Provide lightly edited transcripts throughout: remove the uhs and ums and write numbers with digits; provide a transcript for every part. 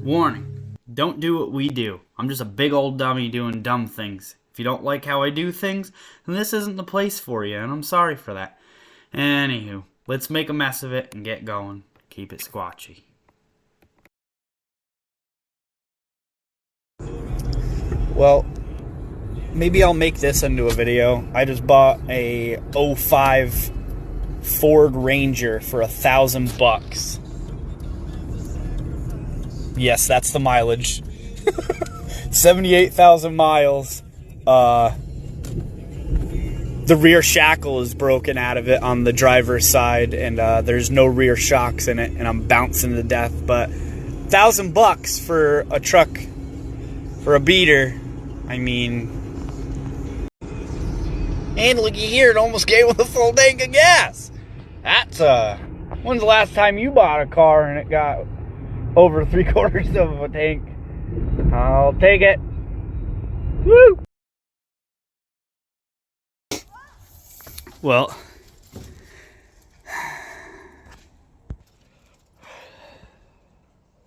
Warning, don't do what we do. I'm just a big old dummy doing dumb things. If you don't like how I do things, then this isn't the place for you, and I'm sorry for that. Anywho, let's make a mess of it and get going. Keep it squatchy. Well, maybe I'll make this into a video. I just bought a 05 Ford Ranger for $1,000. Yes, that's the mileage. 78,000 miles. The rear shackle is broken out of it on the driver's side, and there's no rear shocks in it, and I'm bouncing to death. But $1,000 for a truck, for a beater, I mean. And looky here, it almost came with a full tank of gas. That's when's the last time you bought a car and it got over 3/4 of a tank? I'll take it. Woo! Well,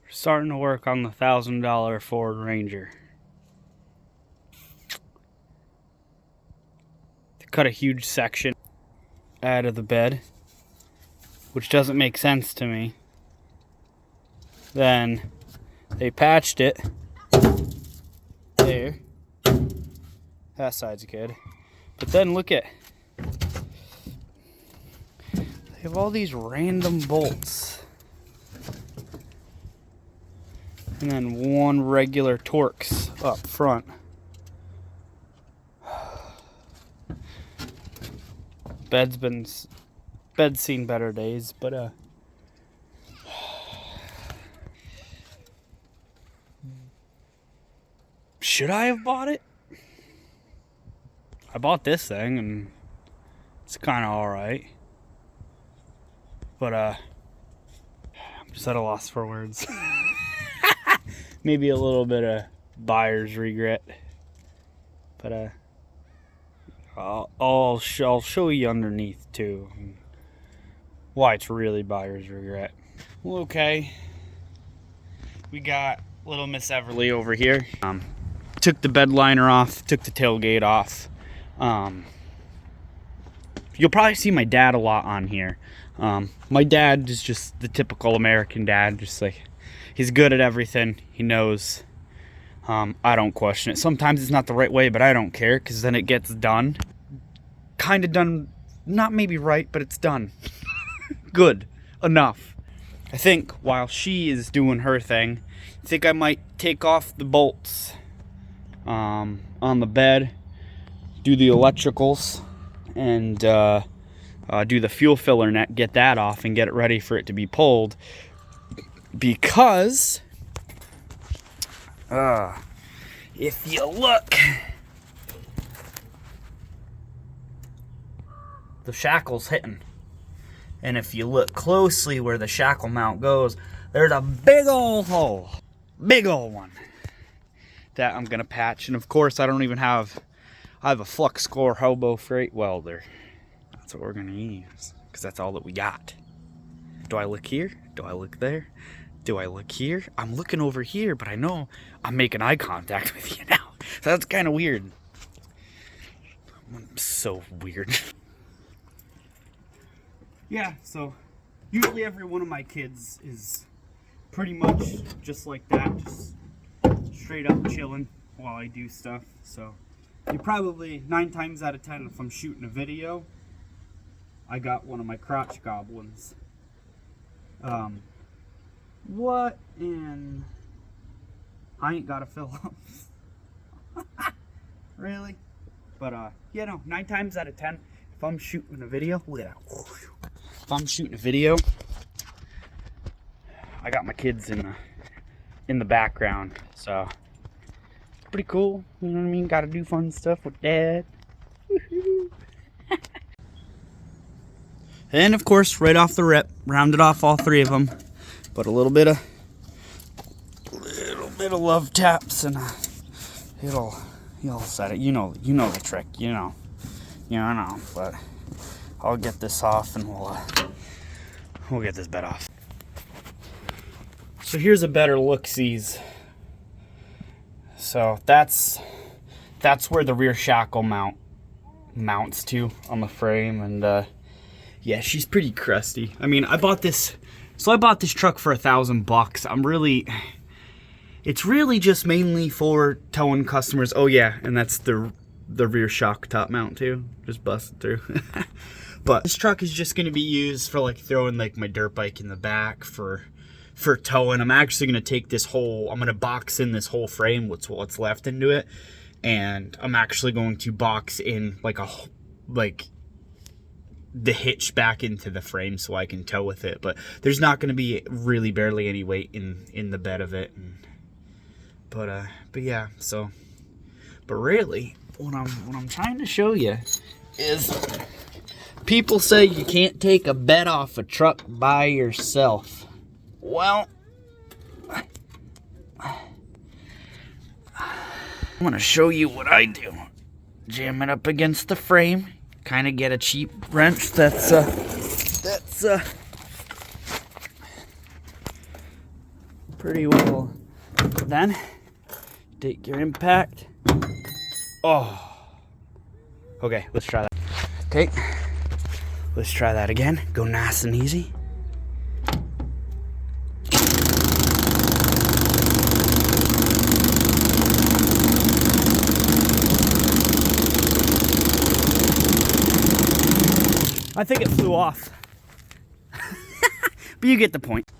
we're starting to work on the $1,000 Ford Ranger. They cut a huge section out of the bed, which doesn't make sense to me. Then they patched it there. That side's good. But then look at, they have all these random bolts. And then one regular Torx up front. Bed's seen better days, but should I have bought it? I bought this thing and it's kind of alright. But I'm just at a loss for words. Maybe a little bit of buyer's regret. But I'll show you underneath too why it's really buyer's regret. Well, okay. We got little Miss Everly over here. Took the bed liner off, took the tailgate off. You'll probably see my dad a lot on here. My dad is just the typical American dad, just like, he's good at everything, he knows. I don't question it. Sometimes it's not the right way, but I don't care, because then it gets done. Kind of done, not maybe right, but it's done. Good enough. I think while she is doing her thing, I think I might take off the bolts on the bed, do the electricals, and do the fuel filler net, get that off and get it ready for it to be pulled, because if you look, the shackle's hitting, and if you look closely where the shackle mount goes, there's a big old hole, big old one, that I'm gonna patch. And of course I have a flux core hobo freight welder. That's what we're gonna use, because that's all that we got. Do I look here? Do I look there? Do I look here? I'm looking over here, but I know I'm making eye contact with you now. So that's kind of weird. So weird. Yeah, so usually every one of my kids is pretty much just like that, just straight up chilling while I do stuff. So you probably, 9 times out of 10, if I'm shooting a video, I got one of my crotch goblins. What in... I ain't gotta fill up. Really? But, you know, 9 times out of 10, if I'm shooting a video, look at that. If I'm shooting a video, I got my kids in the background, so pretty cool, you know what I mean? Gotta do fun stuff with Dad. And of course, right off the rip, rounded off all 3 of them, but a little bit of love taps, and you'll set it. You know the trick. You know. But I'll get this off, and we'll get this bed off. So here's a better look-sees. So that's where the rear shackle mounts to on the frame, and yeah, she's pretty crusty. I mean, I bought this truck for $1,000. It's really just mainly for towing customers. Oh yeah, and that's the rear shock top mount too, just busted through. But this truck is just gonna be used for like throwing like my dirt bike in the back for towing. I'm actually gonna take this whole, I'm gonna box in this whole frame, what's left into it, and I'm actually going to box in like the hitch back into the frame so I can tow with it. But there's not gonna be really barely any weight in the bed of it. But yeah, so, but really, what I'm trying to show you is, people say you can't take a bed off a truck by yourself. Well, I'm gonna show you what I do. Jam it up against the frame, kind of get a cheap wrench that's pretty well. Then take your impact. Oh, okay, let's try that. Okay, let's try that again. Go nice and easy. I think it flew off. But you get the point.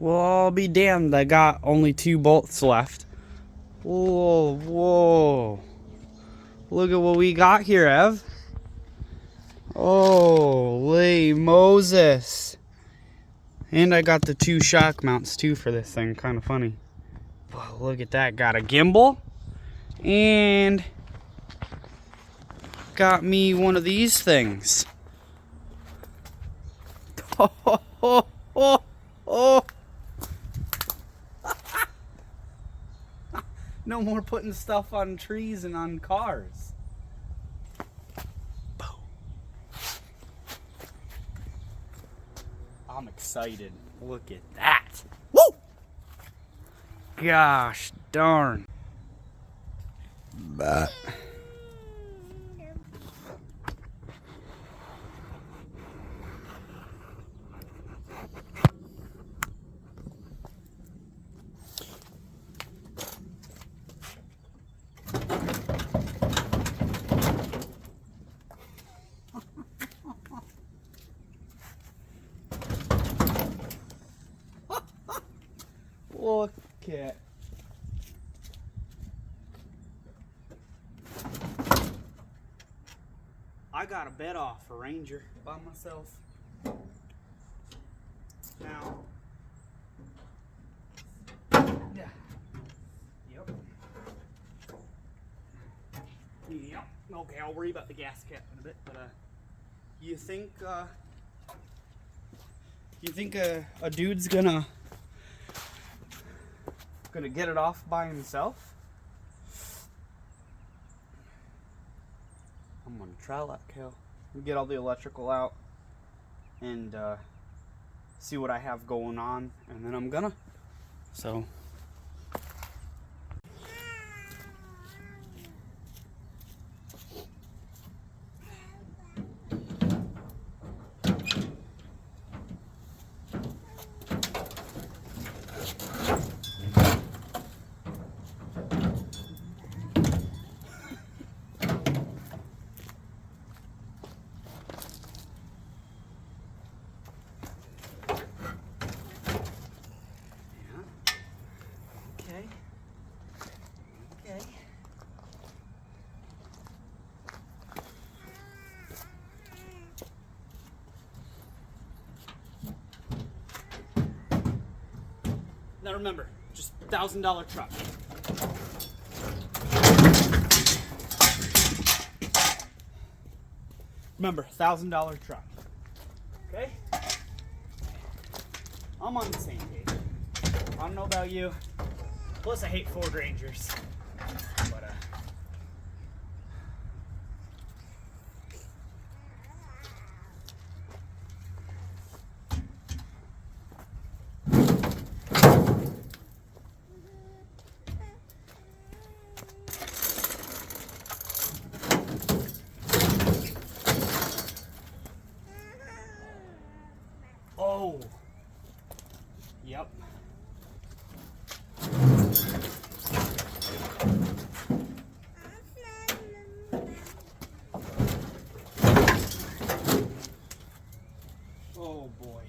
Well, I'll be damned, I got only 2 bolts left. Whoa, whoa. Look at what we got here, Ev. Holy Moses. And I got the 2 shock mounts too for this thing, kind of funny. Whoa, look at that, got a gimbal. And got me one of these things. Oh. No more putting stuff on trees and on cars. Boom. I'm excited. Look at that. Woo! Gosh darn. But look at. I got a bed off for Ranger by myself. Now, yeah. Yep. Okay, I'll worry about the gas cap in a bit, but you think a dude's gonna get it off by himself? I'm gonna try that, Cal. Get all the electrical out and see what I have going on, and then I'm gonna. So. Okay. Now remember, just $1,000 truck. Remember, $1,000 truck. Okay? I'm on the same page. I don't know about you. Plus, I hate Ford Rangers. But, Oh. Yep. Oh boy.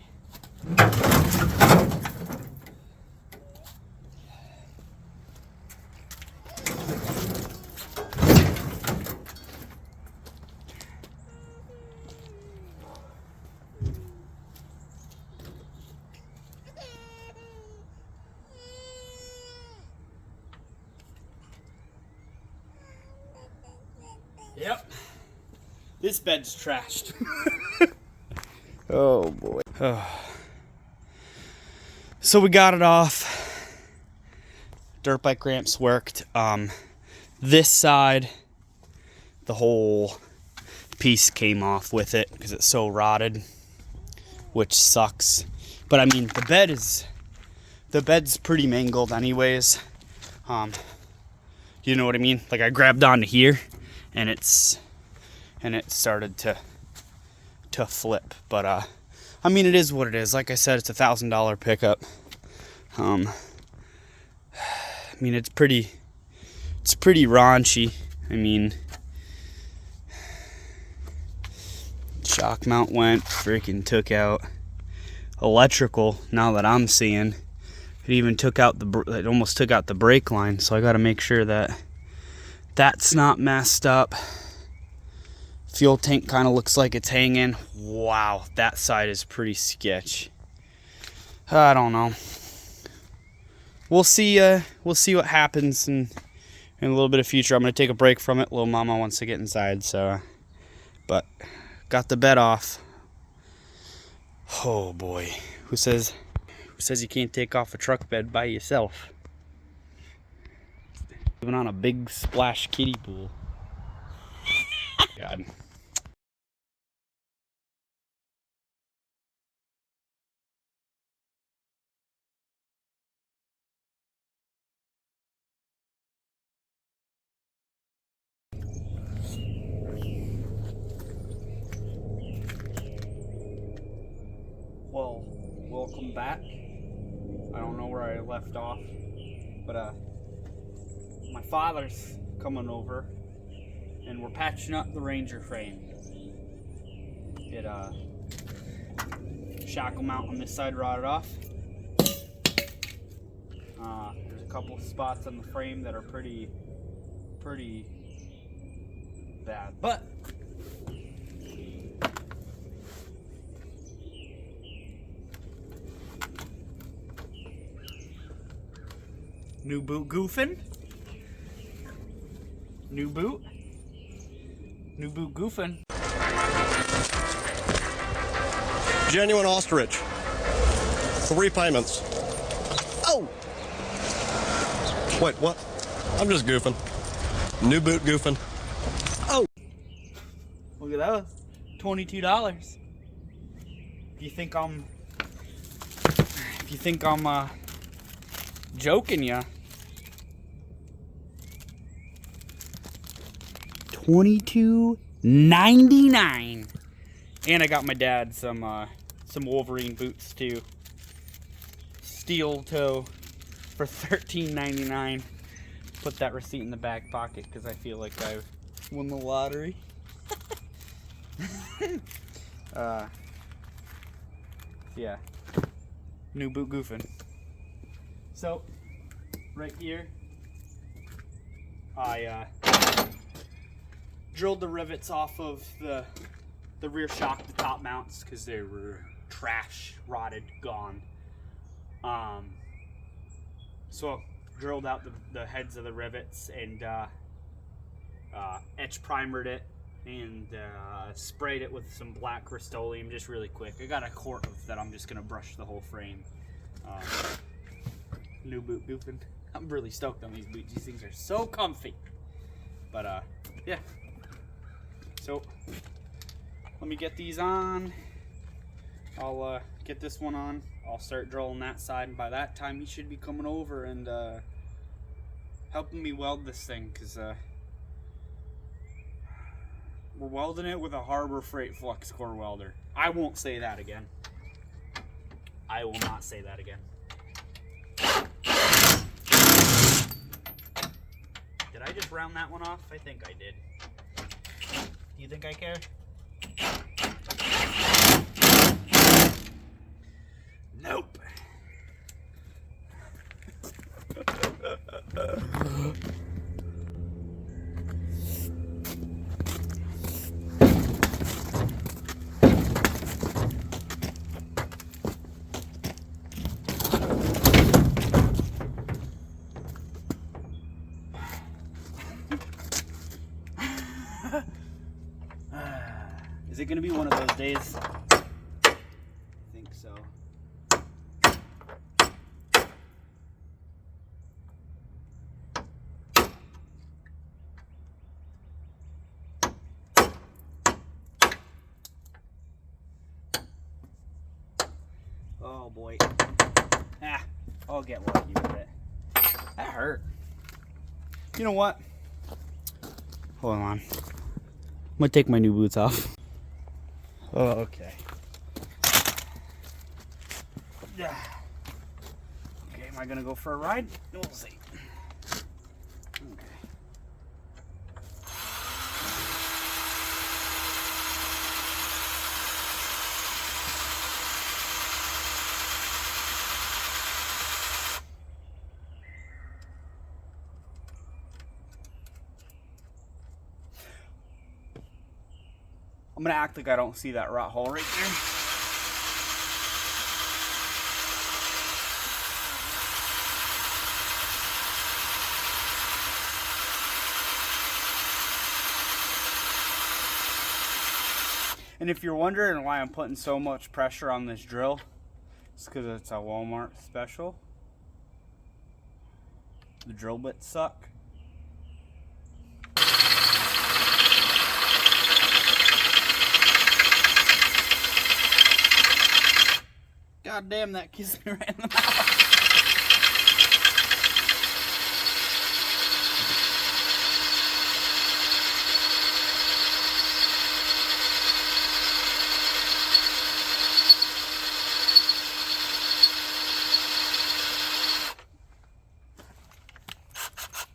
Yep. This bed's trashed. Oh boy. So we got it off. Dirt bike ramps worked. This side, the whole piece came off with it because it's so rotted, which sucks. But I mean, the bed's pretty mangled anyways. You know what I mean? Like I grabbed onto here, and it started to flip. But I mean, it is what it is. Like I said, it's $1,000 pickup. I mean, it's pretty raunchy. I mean, shock mount went, freaking took out electrical. Now that I'm seeing, it even it almost took out the brake line. So I got to make sure that that's not messed up. Fuel tank kind of looks like it's hanging. Wow, that side is pretty sketch. I don't know. We'll see what happens in a little bit of future. I'm gonna take a break from it. Little mama wants to get inside, so but got the bed off. Oh boy. Who says you can't take off a truck bed by yourself? Even on a big splash kiddie pool. God. Well, welcome back. I don't know where I left off, but my father's coming over, and we're patching up the Ranger frame. It shackle mount on this side rotted off. There's a couple spots on the frame that are pretty bad, but new boot goofing. New boot goofing. Genuine ostrich. 3 payments. Oh! Wait, what? I'm just goofing. New boot goofing. Oh! Look at those. $22. If you think I'm joking ya. $22.99. And I got my dad some Wolverine boots too. Steel toe for $13.99. Put that receipt in the back pocket because I feel like I won the lottery. Yeah. New boot goofing. So, right here, I drilled the rivets off of the rear shock, the top mounts, because they were trash, rotted, gone. So drilled out the heads of the rivets and etch primered it and sprayed it with some black Rust-Oleum just really quick. I got a quart of that. I'm just gonna brush the whole frame. New boot goofing. I'm really stoked on these boots. These things are so comfy. But yeah. So let me get these on. I'll get this one on. I'll start drilling that side, and by that time he should be coming over and helping me weld this thing, because we're welding it with a Harbor Freight flux core welder. I won't say that again. I will not say that again. Did I just round that one off? I think I did. Do you think I care? Nope. Is it gonna be one of those days? I think so. Oh boy. Ah, I'll get lucky with it. That hurt. You know what? Hold on. I'm gonna take my new boots off. Oh, okay. Yeah. Okay, am I gonna go for a ride? We'll see. Okay. I'm gonna act like I don't see that rot hole right there. And if you're wondering why I'm putting so much pressure on this drill, it's because it's a Walmart special. The drill bits suck. God damn, that kissed me right in the mouth.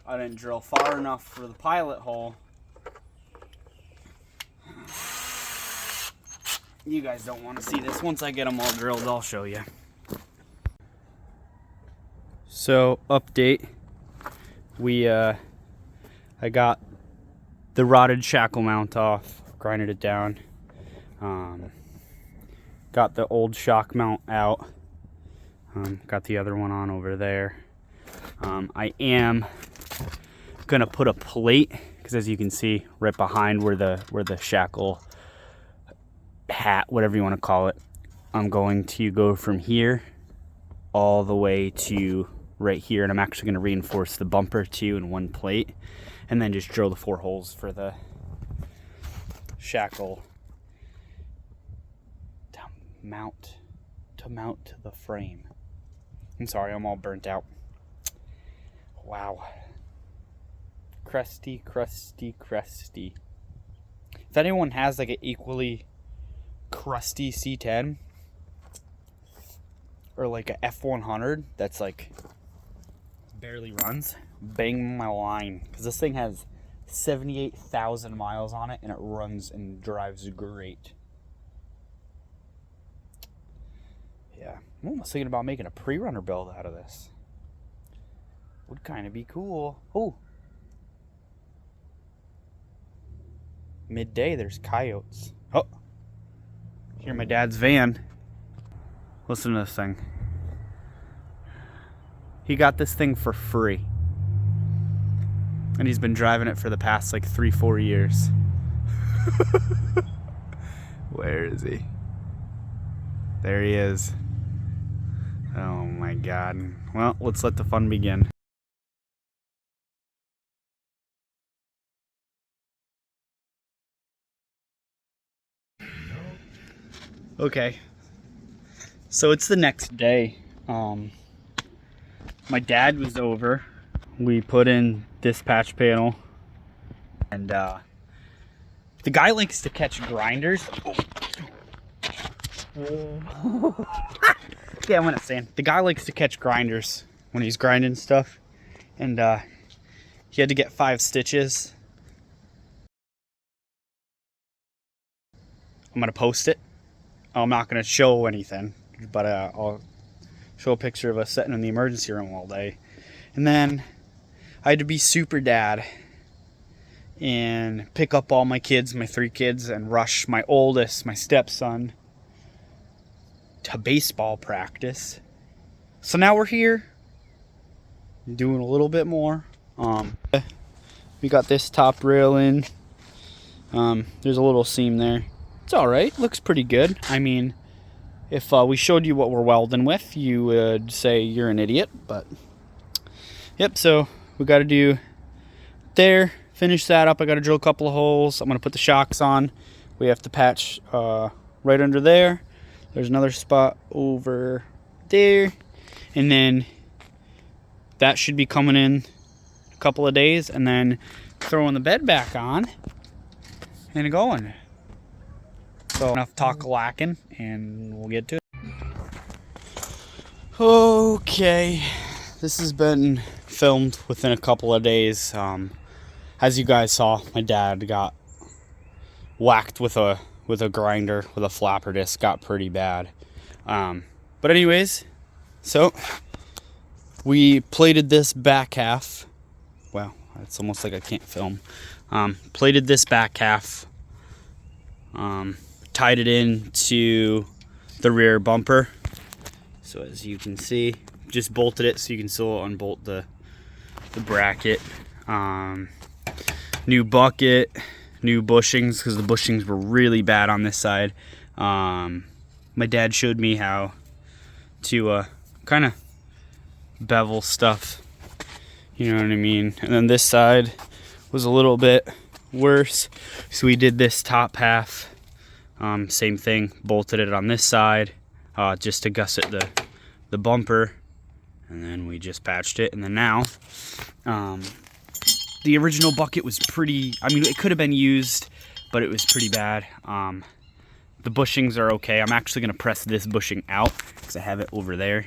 I didn't drill far enough for the pilot hole. You guys don't want to see this. Once I get them all drilled, I'll show you. So, update. I got the rotted shackle mount off, grinded it down. Got the old shock mount out. Got the other one on over there. I am gonna put a plate, because as you can see, right behind where the shackle hat, whatever you want to call it, I'm going to go from here all the way to right here, and I'm actually going to reinforce the bumper too in one plate, and then just drill the 4 holes for the shackle to mount to the frame. I'm sorry, I'm all burnt out. Wow. Crusty. If anyone has like an equally crusty C10 or like a F100 that's like barely runs, bang my line, because this thing has 78,000 miles on it and it runs and drives great. Yeah, I'm almost thinking about making a pre-runner build out of this. Would kind of be cool. Oh, midday there's coyotes. Oh, hear my dad's van. Listen to this thing. He got this thing for free, and he's been driving it for the past like 3-4 years. Where is he? There he is. Oh my god. Well, let's let the fun begin. Okay, so it's the next day. My dad was over. We put in dispatch panel, and the guy likes to catch grinders. Yeah, I went saying. The guy likes to catch grinders when he's grinding stuff. And he had to get 5 stitches. I'm going to post it. I'm not going to show anything. But I'll show a picture of us sitting in the emergency room all day. And then I had to be super dad and pick up all my kids, my 3 kids, and rush my oldest, my stepson, to baseball practice. So now we're here doing a little bit more. We got this top rail in. There's a little seam there. It's all right. Looks pretty good. I mean, if we showed you what we're welding with, you would say you're an idiot. But yep. So we got to do there. Finish that up. I got to drill a couple of holes. I'm gonna put the shocks on. We have to patch right under there. There's another spot over there, and then that should be coming in a couple of days, and then throwing the bed back on and going. So enough talk lacking, and we'll get to it. Okay, this has been filmed within a couple of days. As you guys saw, my dad got whacked with a grinder with a flapper disc. Got pretty bad. But anyways, so we plated this back half. Wow, it's almost like I can't film. Plated this back half. Tied it into the rear bumper. So as you can see, just bolted it so you can still unbolt the bracket. New bucket, new bushings, because the bushings were really bad on this side. My dad showed me how to kind of bevel stuff, you know what I mean. And then this side was a little bit worse, so we did this top half. Same thing, bolted it on this side just to gusset the bumper, and then we just patched it. And then now the original bucket was pretty, I mean, it could have been used, but it was pretty bad. The bushings are okay. I'm actually going to press this bushing out because I have it over there.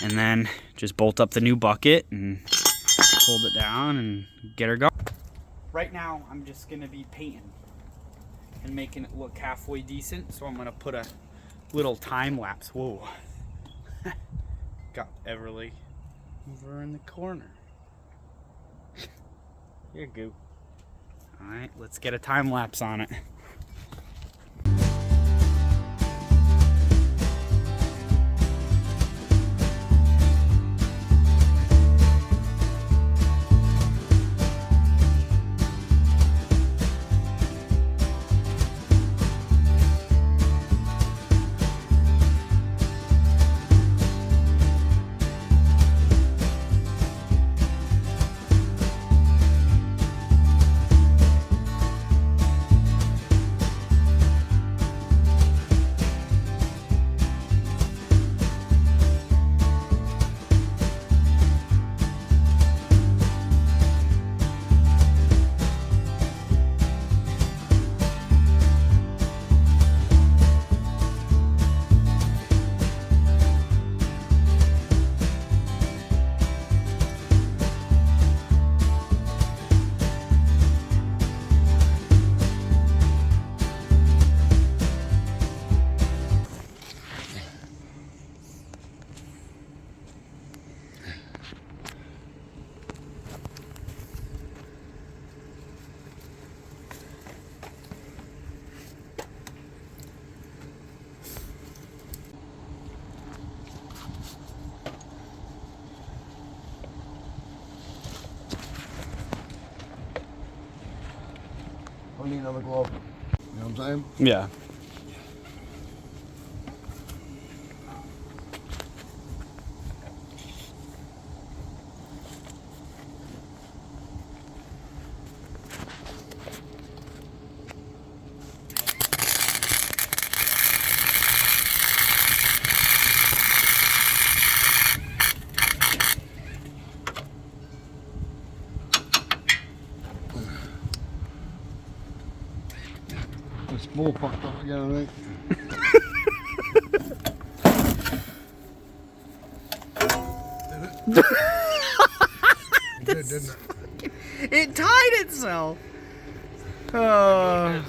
And then just bolt up the new bucket and hold it down and get her going. Right now, I'm just going to be painting and making it look halfway decent. So I'm going to put a little time lapse. Whoa. Got Everly over in the corner. Here, goo. Alright, let's get a time lapse on it. I need another glove. You know what I'm saying? Yeah. It's more fucked up again, I think. It did, didn't it? It tied itself. Oh.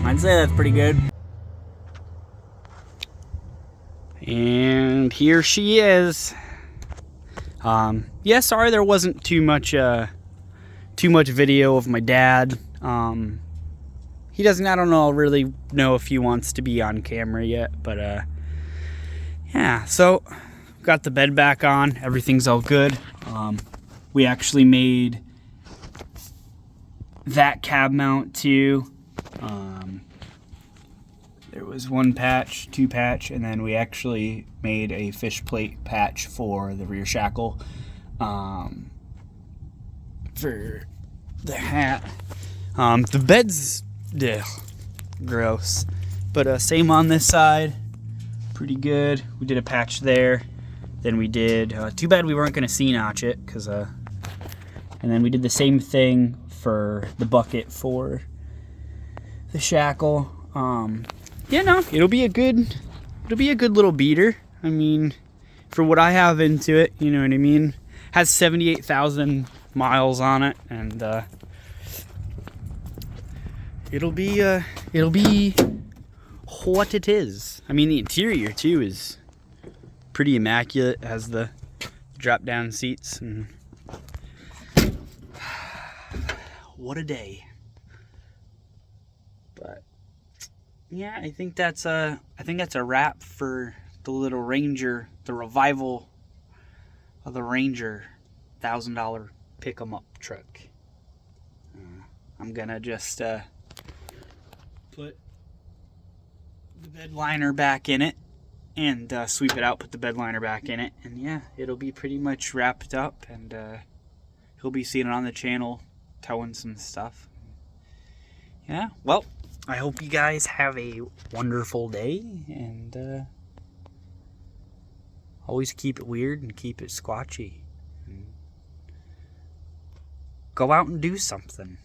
I'd say that's pretty good. And here she is. Yeah, sorry there wasn't too much video of my dad. He doesn't, I don't know, really know if he wants to be on camera yet, but yeah, so got the bed back on, everything's all good. We actually made that cab mount too. There was 1 patch, 2 patch, and then we actually made a fish plate patch for the rear shackle for the hat. The bed's gross, but same on this side, pretty good. We did a patch there, then we did, too bad we weren't going to Sqautchy it, because and then we did the same thing for the bucket for the shackle. Yeah, no, it'll be a good little beater. I mean, for what I have into it, you know what I mean. Has 78,000 miles on it, and it'll be what it is. I mean, the interior too is pretty immaculate. It has the drop-down seats, and what a day. But yeah, I think that's a wrap for the little Ranger, the revival of the Ranger $1,000 pick-em-up truck. I'm gonna just put the bed liner back in it and sweep it out, put the bed liner back in it, and yeah, it'll be pretty much wrapped up, and he'll be seeing it on the channel, towing some stuff. Yeah, well, I hope you guys have a wonderful day, and always keep it weird and keep it Sqautchy. Go out and do something.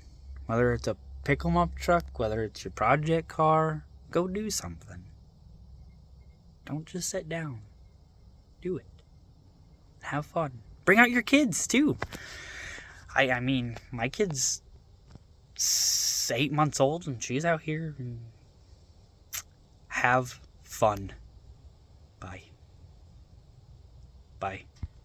Whether it's a pick-em-up truck, whether it's your project car, go do something. Don't just sit down. Do it. Have fun. Bring out your kids, too. I mean, my kid's 8 months old, and she's out here. And have fun. Bye. Bye.